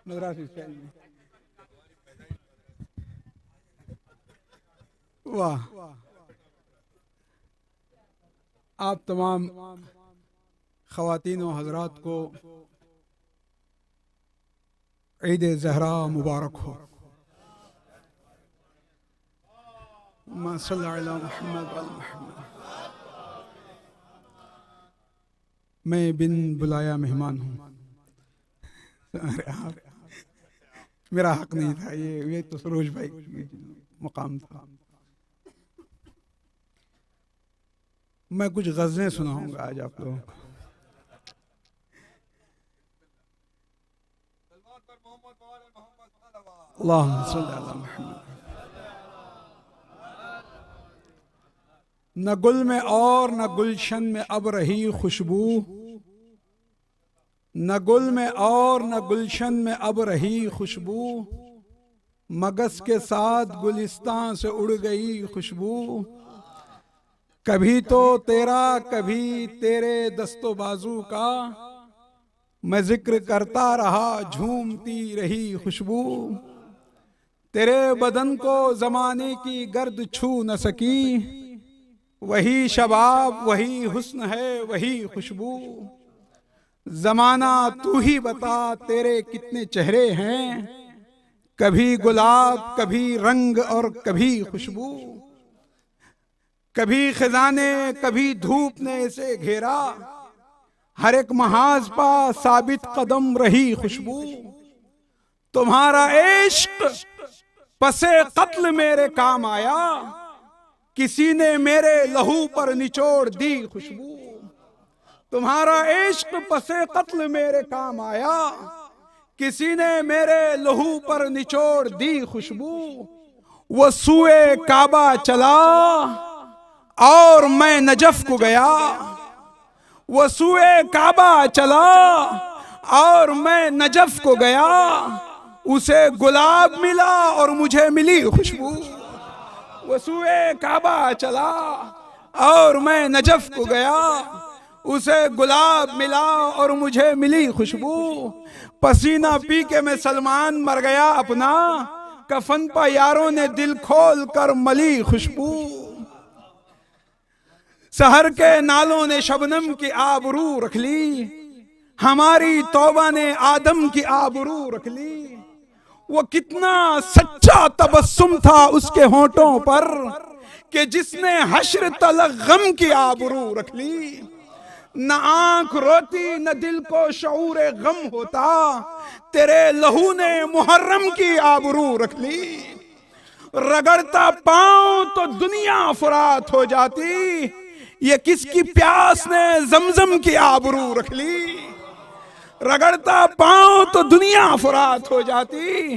Madrasi style में। वाह, आप तमाम ख़वातीन व हज़रात को ईद ज़हरा मुबारक हो। अल्लाहुम्मा सल्लि अला मुहम्मद व आले मुहम्मद। मैं बिन बुलाया मेहमान हूँ। अरे आप, मेरा हक नहीं था, ये तो सरोज भाई मकाम था। मैं कुछ गज़लें सुनाऊंगा आज आप लोगों को। अल्लाहुम्मा सल्लि अला मुहम्मद। न गुल में और न गुलशन में अब रही खुशबू, न गुल में और न गुलशन में अब रही खुशबू, मगस के साथ गुलिस्तान से उड़ गई खुशबू। कभी तो तेरा कभी तेरे दस्तो बाजू का, मैं जिक्र करता रहा झूमती रही खुशबू। तेरे बदन को जमाने की गर्द छू न सकी, वही शबाब वही हुस्न है वही खुशबू। जमाना तू ही बता तेरे कितने चेहरे हैं, कभी गुलाब कभी रंग और कभी खुशबू। कभी खजाने कभी धूप ने इसे घेरा, हर एक महाज पा साबित कदम रही खुशबू। तुम्हारा इश्क पसे कत्ल मेरे काम आया, किसी ने मेरे लहू पर निचोड़ दी खुशबू। तुम्हारा इश्क पसे कत्ल मेरे काम आया, किसी ने मेरे लहू पर निचोड़ दी खुशबू। वो सुए काबा चला और मैं नजफ को गया, वो सुए काबा चला और मैं नजफ को गया। उसे गुलाब मिला और मुझे मिली खुशबू। वो सुए काबा चला और मैं नजफ को गया, उसे गुलाब मिला और मुझे मिली खुशबू। पसीना पी के मैं सलमान मर गया अपना, कफन पर यारों ने दिल खोल कर मली खुशबू। सहर के नालों ने शबनम की आबरू रख ली, हमारी तौबा ने आदम की आबरू रख ली। वो कितना सच्चा तबस्सुम था उसके होठों पर, कि जिसने हश्र तलक गम की आबरू रख ली। न आंख रोती न दिल को शऊर गम होता, तेरे लहू ने मुहर्रम की आबरू रख ली। रगड़ता पांव तो दुनिया फुरात हो जाती, ये किसकी प्यास ने जमजम की आबरू रख ली। रगड़ता पांव तो दुनिया फुरात हो जाती,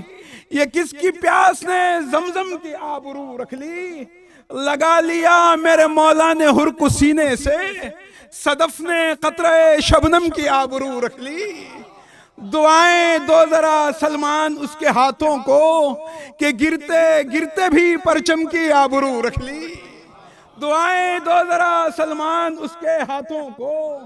ये किसकी प्यास ने जमजम की आबरू रख ली। लगा लिया मेरे मौला ने हुर को सीने से, सदफ ने कतरे शबनम की आबरू रख ली। दुआएं दो जरा सलमान उसके हाथों को, कि गिरते गिरते भी परचम की आबरू रख ली। दुआएं दो जरा सलमान उसके हाथों को,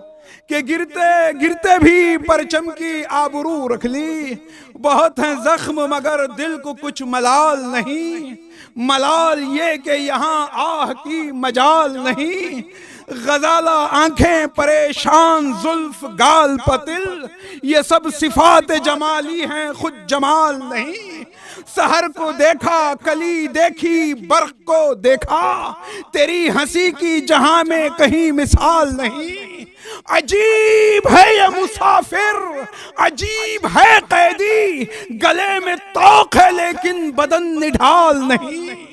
कि गिरते गिरते भी परचम की आबरू रख ली। बहुत हैं जख्म मगर दिल को कुछ मलाल नहीं, मलाल ये कि यहाँ आह की मजाल नहीं। गजाला आंखें परेशान जुल्फ गाल पतिल, ये सब सिफात जमाली हैं खुद जमाल नहीं। सहर को देखा कली देखी बर्क को देखा, तेरी हंसी की जहां में कहीं मिसाल नहीं। अजीब है ये मुसाफिर अजीब है कैदी, गले में तौक है लेकिन बदन निढाल नहीं।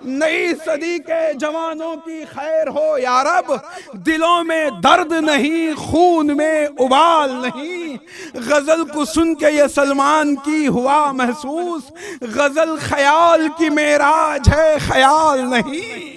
नई सदी के जवानों की खैर हो या रब, दिलों में दर्द नहीं खून में उबाल नहीं। गजल को सुन के ये सलमान की हुआ महसूस, गजल ख्याल की मेराज है ख्याल नहीं।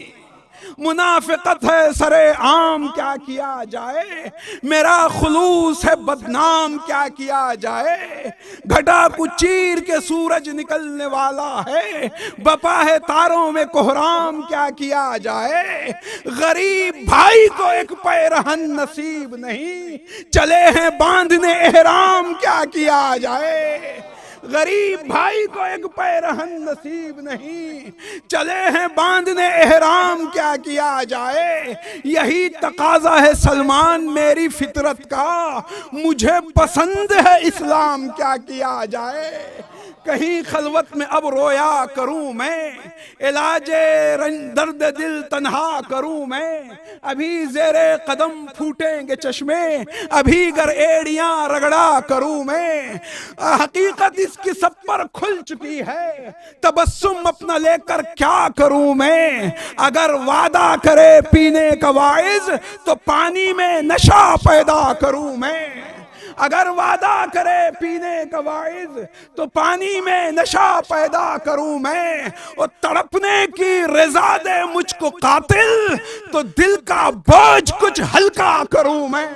मुनाफिकत है सरे आम, क्या किया जाए, मेरा खुलूस है बदनाम, क्या किया जाए। घटा को चीर के सूरज निकलने वाला है, बपा है तारों में कोहराम, क्या किया जाए। गरीब भाई को एक पैरहन नसीब नहीं, चले हैं बांधने एहराम, क्या किया जाए। गरीब भाई को एक पैरहन नसीब नहीं, चले हैं बांधने एहराम, क्या किया जाए। यही तकाजा है सलमान मेरी फितरत का, मुझे पसंद है इस्लाम, क्या किया जाए। कहीं खलवत में अब रोया करूं मैं, इलाजे दर्द दिल तन्हा करूं मैं। अभी जेरे कदम फूटेंगे चश्मे, अभी गर एड़ियां रगड़ा करूं मैं। हकीकत इसकी सब पर खुल चुकी है, तबस्सुम अपना लेकर क्या करूं मैं। अगर वादा करे पीने का वाइज, तो पानी में नशा पैदा करूं मैं। अगर वादा करे पीने का वाइज, तो पानी में नशा पैदा करूं मैं। और तड़पने की रज़ा दे मुझको कातिल, तो दिल का बोझ कुछ हल्का करूं मैं।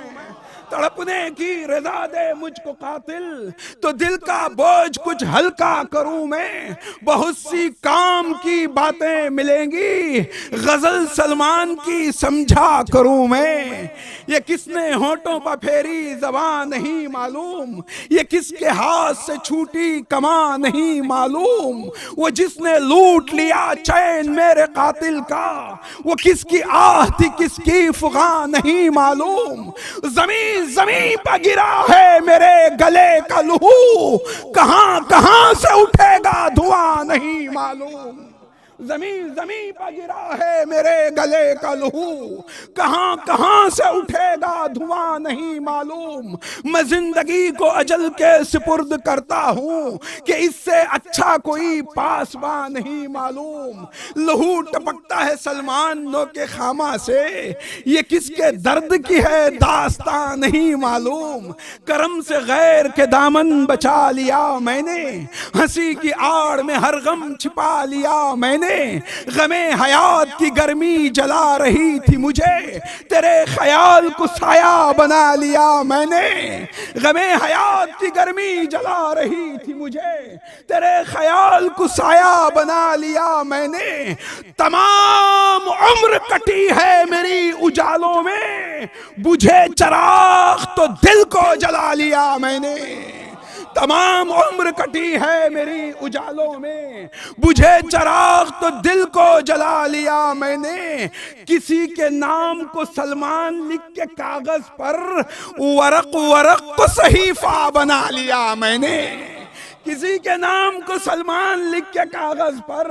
तड़पने की रज़ा दे मुझको कातिल, तो दिल का बोझ कुछ हल्का करूं मैं। बहुत सी काम की बातें मिलेंगी, गजल सलमान की समझा करूं मैं। ये किसने होठों पर फेरी ज़बान नहीं मालूम, ये किसके हाथ से छूटी कमा नहीं मालूम। वो जिसने लूट लिया चैन मेरे कातिल का, वो किसकी आह थी किसकी फुगा नहीं मालूम। जमीन जमीन पर गिरा है मेरे गले का लहू, कहां कहां से उठेगा धुआं नहीं मालूम। जमीन जमीन पर गिरा है मेरे गले का लहू, कहां कहां से उठेगा धुआं नहीं मालूम। मैं जिंदगी को अजल के सुपुर्द करता हूं, कि इससे अच्छा कोई पासबा नहीं मालूम। लहू टपकता है सलमान नो के खामा से, ये किसके दर्द की है दास्तां नहीं मालूम। करम से गैर के दामन बचा लिया मैंने, हंसी की आड़ में हर गम छिपा लिया मैंने। गमे हयात की गर्मी जला रही थी मुझे, तेरे ख्याल को साया बना लिया मैंने। गमे हयात की गर्मी जला रही थी मुझे, तेरे ख्याल को साया बना लिया मैंने। तमाम उम्र कटी है मेरी उजालों में, बुझे चराग तो दिल को जला लिया मैंने। तमाम उम्र कटी है मेरी उजालों में, बुझे चराग तो दिल को जला लिया मैंने। किसी के नाम को सलमान लिख के कागज पर, वरक वरक को सहीफा बना लिया मैंने। किसी के नाम को सलमान लिख के कागज पर,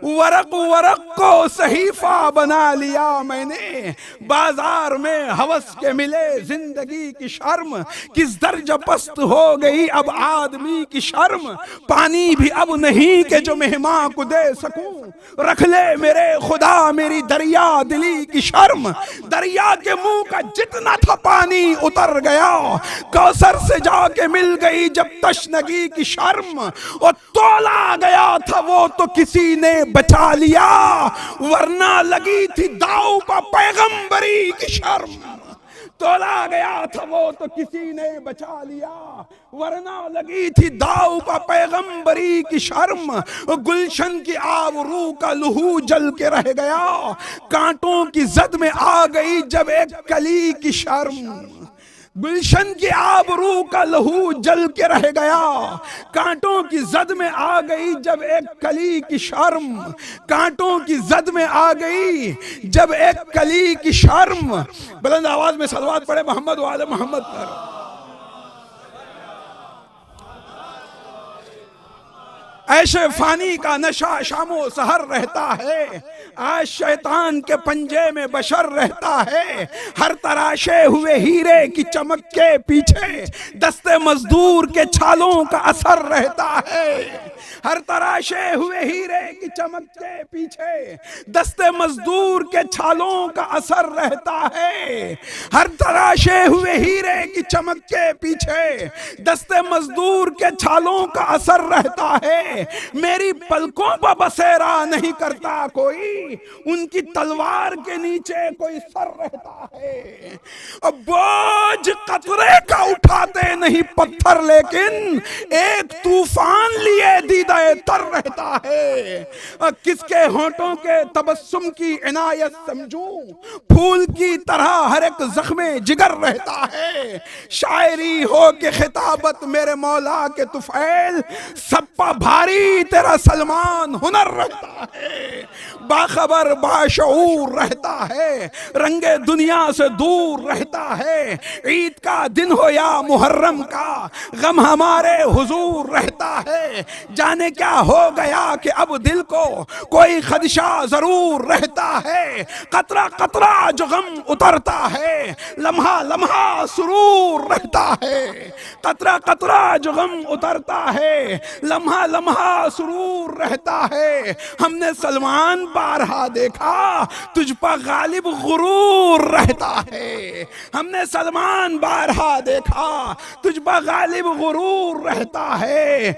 वरक वरक को सहीफा बना लिया मैंने। बाजार में हवस के मिले जिंदगी की शर्म, किस दर्जा पस्त हो गई अब आदमी की शर्म। पानी भी अब नहीं कि जो मेहमान को दे सकूं, रख ले मेरे खुदा मेरी दरिया दिली की शर्म। दरिया के मुंह का जितना था पानी उतर गया, कौसर से जाके मिल गई जब तशनगी की शर्म। और तोला गया था वो तो किसी ने बचा लिया, वरना लगी थी दाव पर पैगंबरी की शर्म। तोला गया था वो तो किसी ने बचा लिया, वरना लगी थी दाव पर पैगंबरी की शर्म। गुलशन की आबरू का लहू जल के रह गया, कांटों की जद में आ गई जब एक कली की शर्म। गुलशन की आबरू का लहू जल के रह गया, कांटों की जद में आ गई जब एक कली की शर्म। कांटों की जद में आ गई जब एक कली की शर्म। बुलंद आवाज में सलवात पढ़े मोहम्मद वाले मोहम्मद पर। ऐशे फानी का नशा शामो सहर रहता है, आज शैतान के पंजे में बशर रहता है। हर तराशे हुए हीरे की चमक के पीछे दस्ते मजदूर के छालों का असर रहता है। हर तराशे हुए हीरे की चमक के पीछे दस्ते मजदूर के छालों का असर रहता है। हर तराशे हुए हीरे की चमक के पीछे दस्ते मजदूर के छालों का असर रहता है। मेरी पलकों पर बसेरा नहीं करता कोई, थोड़ी उनकी तलवार के नीचे कोई सर रहता है। अब बोझ कतरे का उठाते नहीं पत्थर, लेकिन एक तूफान लिए दीदाए तर रहता है। किसके होंठों के तबस्सुम की इनायत समझूं, फूल की तरह हर एक जख्मे जिगर रहता है। शायरी हो के खिताबत मेरे मौला के तुफैल, सब पर भारी तेरा सलमान हुनर रहता है। बाखबर बाशऊर रहता है, रंगे दुनिया से दूर रहता है। ईद का दिन हो या मुहर्रम का, गम हमारे हुजूर रहता है। जाने क्या हो गया कि अब दिल को कोई खदशा जरूर रहता है। कतरा कतरा जो गम उतरता है, लम्हा लम्हा सुरूर रहता है। कतरा कतरा जो गम उतरता है, लम्हा लम्हा सुरूर रहता है। हमने सलमान बारहा देखा, तुझ पर गालिब गुरूर रहता है। हमने सलमान बारहा देखा, तुझ पर गालिब गुरूर रहता है।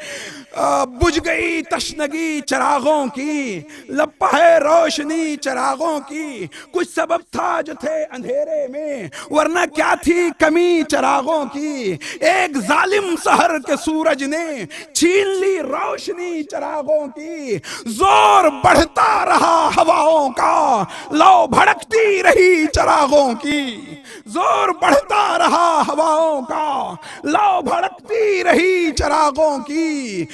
बुझ गई तशनगी चरागों की, लपा है रोशनी चरागों की। कुछ सबब था जो थे अंधेरे में, वरना क्या थी कमी चरागों की। एक जालिम सहर के सूरज ने छीन ली रोशनी चरागों की। जोर बढ़ता रहा हवाओं का, लौ भड़कती रही चरागों की। जोर बढ़ता रहा हवाओं का, लौ भड़कती रही चरागों की।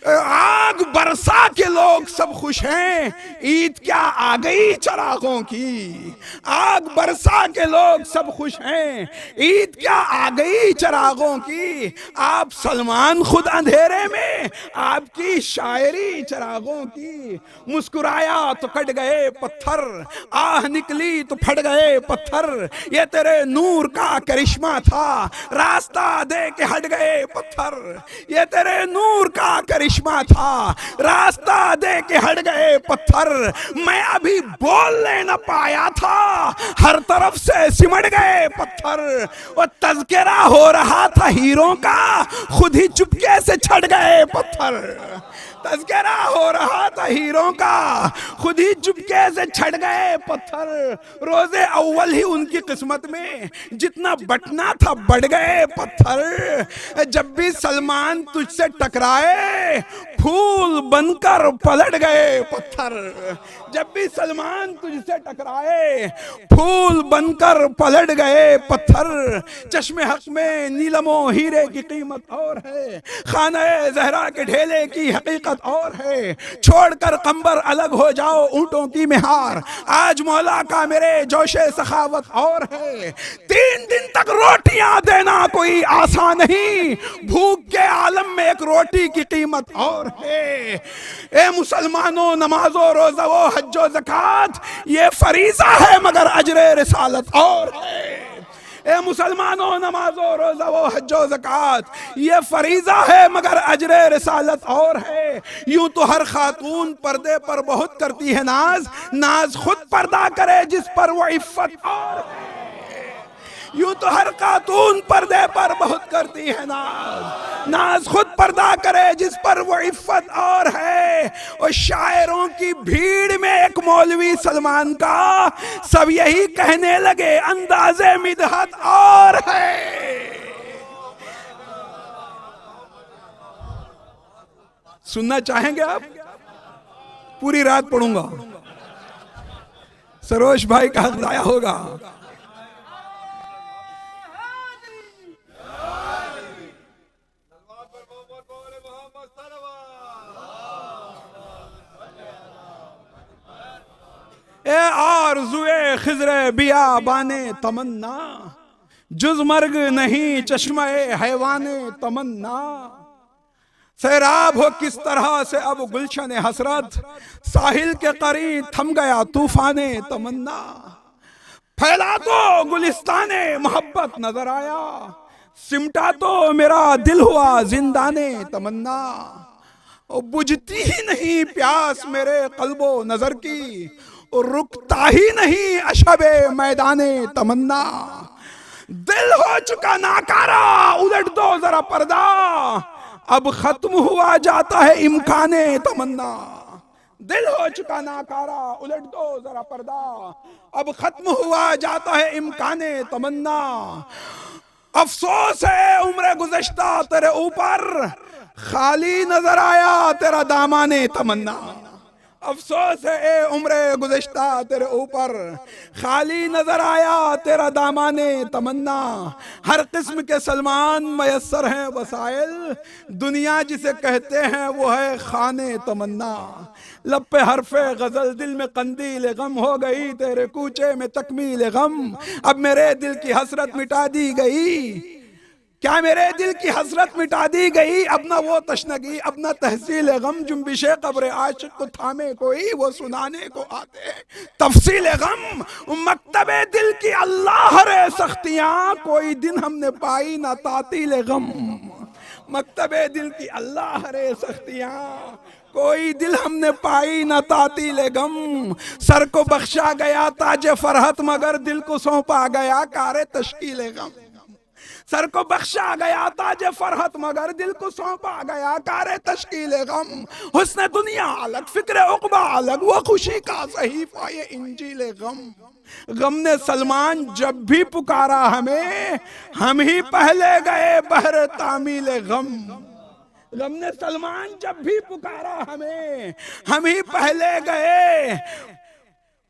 आग बरसा के लोग सब खुश हैं, ईद क्या आ गई चरागों की। आग बरसा के लोग सब खुश हैं, ईद क्या आ गई चरागों की। आप सलमान खुद अंधेरे में, आपकी शायरी चरागों की। मुस्कुराया तो कट गए पत्थर, आह निकली तो फट गए पत्थर। ये तेरे नूर का करिश्मा था, रास्ता दे के हट गए पत्थर। ये तेरे नूर का करिश्मा था, रास्ता दे के हट गए पत्थर। मैं अभी बोलने न पाया था, हर तरफ से सिमट गए पत्थर। और तज़किरा हो रहा था हीरों का, खुद ही चुपके से छट गए पत्थर। तज़किरा हो रहा था हीरों का, खुद ही चुपके से छट गए पत्थर। रोजे अव्वल ही उनकी किस्मत में जितना बटना था बढ़ गए पत्थर। जब भी सलमान तुझसे टकराए, फूल बनकर पलट गए पत्थर। जब भी सलमान तुझसे टकराए, फूल बनकर पलट गए पत्थर। चश्मे हक में नीलमो हीरे की कीमत और है, खाने जहरा के ढेले की हकीकत और है। छोड़कर कंबर अलग हो जाओ ऊंटों की मेहार, आज मौला का मेरे जोशे सखावत और है। 3 दिन तक रोटियां देना कोई आसान नहीं, भूख के आलम में एक रोटी की कीमत और है। ए मुसलमानों, नमाजो रोजा वो हज्जो ज़कात ये फरीज़ा है मगर अजरे रिसालत और है। ए मुसलमानों, नमाजो रोजा वो हज्जो ज़कात ये फरीज़ा है मगर अजरे रिसालत और है। यूं तो हर खातून पर्दे पर बहुत करती है नाज, नाज खुद पर्दा करे जिस पर वो इफ़्फ़त और है। यूं तो हर खातून पर्दे पर बहुत करती है नाज, नाज खुद पर्दा करे जिस पर वो इफ़्फ़त और है। और शायरों की भीड़ में एक मौलवी सलमान का, सब यही कहने लगे अंदाज़े मिदहत और है। सुनना चाहेंगे आप? पूरी रात पढ़ूंगा, सरोज भाई का हक दाया होगा। ए आरज़ुए खिज़रे बियाबाने तमन्ना, जुज़ मर्ग नहीं चश्मे हैवाने तमन्ना। सैराब हो किस तरह से अब गुलशन हसरत, साहिल के करीब थम गया तूफाने तमन्ना। फैला तो गुलिस्ताने मोहब्बत नजर आया, सिमटा तो मेरा दिल हुआ जिंदाने तमन्ना। और बुझती ही नहीं प्यास मेरे कल्बो नजर की, और रुकता ही नहीं अशबे मैदाने तमन्ना। दिल हो चुका नाकारा, उलट दो जरा पर्दा, अब खत्म हुआ जाता है इम्काने तमन्ना। दिल हो चुका नाकारा, उलट दो जरा पर्दा, अब खत्म हुआ जाता है इम्काने तमन्ना। अफसोस है उम्र गुज़श्ता तेरे ऊपर, खाली नजर आया तेरा दामाने तमन्ना। अफसोस है ए उम्र गुज़श्ता तेरे ऊपर, खाली नजर आया तेरा दामाने तमन्ना। हर किस्म के सलमान मयस्सर हैं वसाइल, दुनिया जिसे कहते हैं वो है खाने तमन्ना। लब पे हरफे गजल, दिल में कंदील गम, हो गई तेरे कूचे में तकमील गम। अब मेरे दिल की हसरत मिटा दी गई, क्या मेरे दिल की हसरत मिटा दी गई, अब ना वो तशनगी अब ना तहसील गम। जुम्बिशे कब्र आशिक को थामे कोई, वो सुनाने को आते तफसील गम। मकतबे दिल की अल्लाह रे सख्तियां, कोई दिन हमने पाई ना तातील गम। मकतबे दिल की अल्लाह रे सख्तियां, कोई दिल हमने पाई ना तातील गम। सर को बख्शा गया ताज फरहत, मगर दिल को सौंपा गया कारे तश्कील गम। सर को बख्शा गया ताज फरहत, मगर दिल को सौंपा गया कारे तश्कील गम। हुस्न दुनिया अलग, फिक्र उक़बा अलग, वो खुशी का सहीफ़ा ये इंजील गम। गम ने सलमान जब भी पुकारा हमें, हम ही पहले गए बहर तामील गम। गम ने सलमान जब भी पुकारा हमें, हम ही पहले गए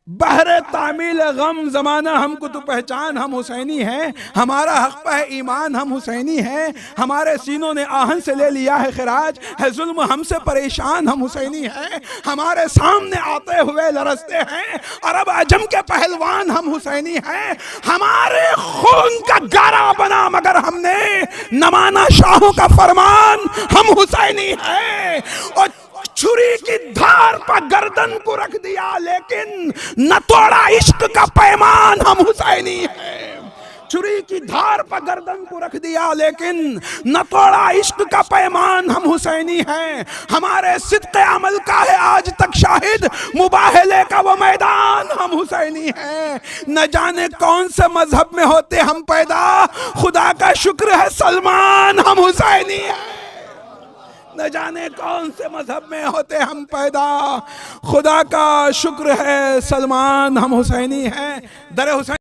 बहरे तामील गम। जमाना हमको तो पहचान, हम हुसैनी हैं, हमारा हक पे है ईमान, हम हुसैनी हैं। हमारे सीनों ने आहन से ले लिया है खिराज, है जुल्म हमसे परेशान, हम हुसैनी हैं। हमारे सामने आते हुए लरसते हैं अरब अजम के पहलवान, हम हुसैनी हैं। हमारे खून का गारा बना मगर हमने न माना शाहों का फरमान, हम हुसैनी हैं। और छुरी की धार पर गर्दन को रख दिया लेकिन न तोड़ा इश्क का पैमान, हम हुसैनी हैं। छुरी की धार पर गर्दन को रख दिया लेकिन न तोड़ा इश्क का पैमान, हम हुसैनी हैं। हमारे सिद्क़े अमल का है आज तक शाहिद, मुबाहले का वो मैदान, हम हुसैनी हैं। न जाने कौन से मजहब में होते हम पैदा, खुदा का शुक्र है सलमान, हम हुसैनी हैं। न जाने कौन से मजहब में होते हम पैदा, खुदा का शुक्र है सलमान, हम हुसैनी हैं। दर हुसैन